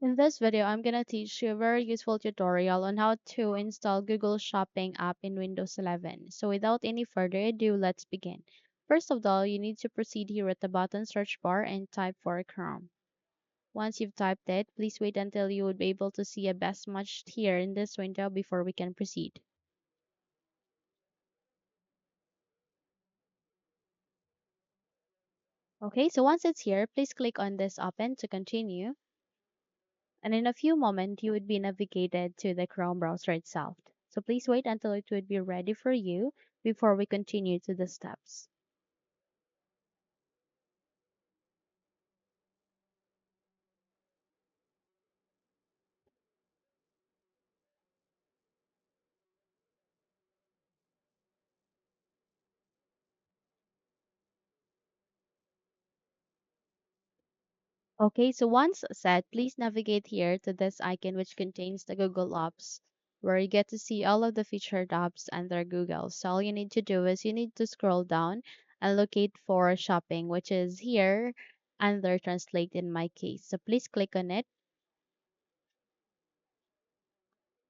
In this video, I'm going to teach you a very useful tutorial on how to install Google Shopping app in Windows 11. So without any further ado, let's begin. First of all, you need to proceed here at the bottom search bar and type for Chrome. Once you've typed it, please wait until you would be able to see a best match here in this window before we can proceed. Okay, so once it's here, please click on this open to continue. And in a few moments, you would be navigated to the Chrome browser itself. So please wait until it would be ready for you before we continue to the steps. Okay, so once set, please navigate here to this icon which contains the Google Apps, where you get to see all of the featured apps under Google. So all you need to do is you need to scroll down and locate for shopping, which is here under translate in my case. So please click on it.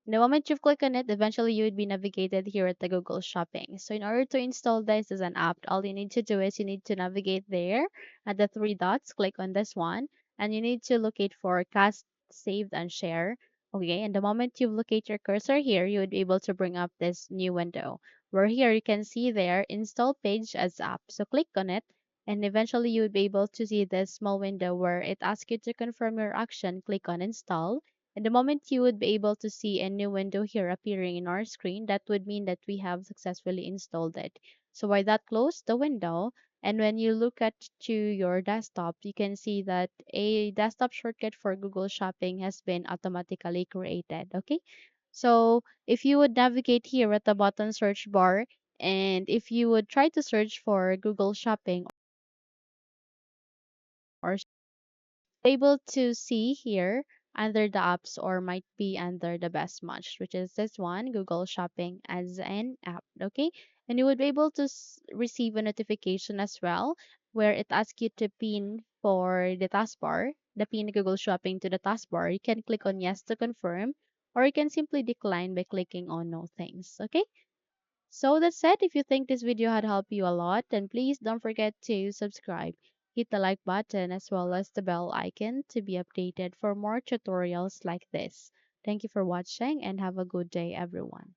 The moment you click on it, eventually you would be navigated here at the Google Shopping. So in order to install this as an app, all you need to do is you need to navigate there at the three dots, click on this one, and you need to locate for cast, saved, and share. Okay, and the moment you locate your cursor here, you would be able to bring up this new window where here you can see there install page as app. So click on it and eventually you would be able to see this small window where it asks you to confirm your action. Click on install and the moment you would be able to see a new window here appearing in our screen, that would mean that we have successfully installed it. So why that close the window, and when you look at to your desktop, you can see that a desktop shortcut for Google Shopping has been automatically created. Okay. So if you would navigate here at the bottom search bar, and if you would try to search for Google Shopping or able to see here under the apps or might be under the best match, which is this one, Google Shopping as an app. Okay. And you would be able to receive a notification as well where it asks you to pin for the taskbar, the pin Google Shopping to the taskbar. You can click on yes to confirm, or you can simply decline by clicking on no thanks. Okay. So that said, if you think this video had helped you a lot, then please don't forget to subscribe. Hit the like button as well as the bell icon to be updated for more tutorials like this. Thank you for watching and have a good day everyone.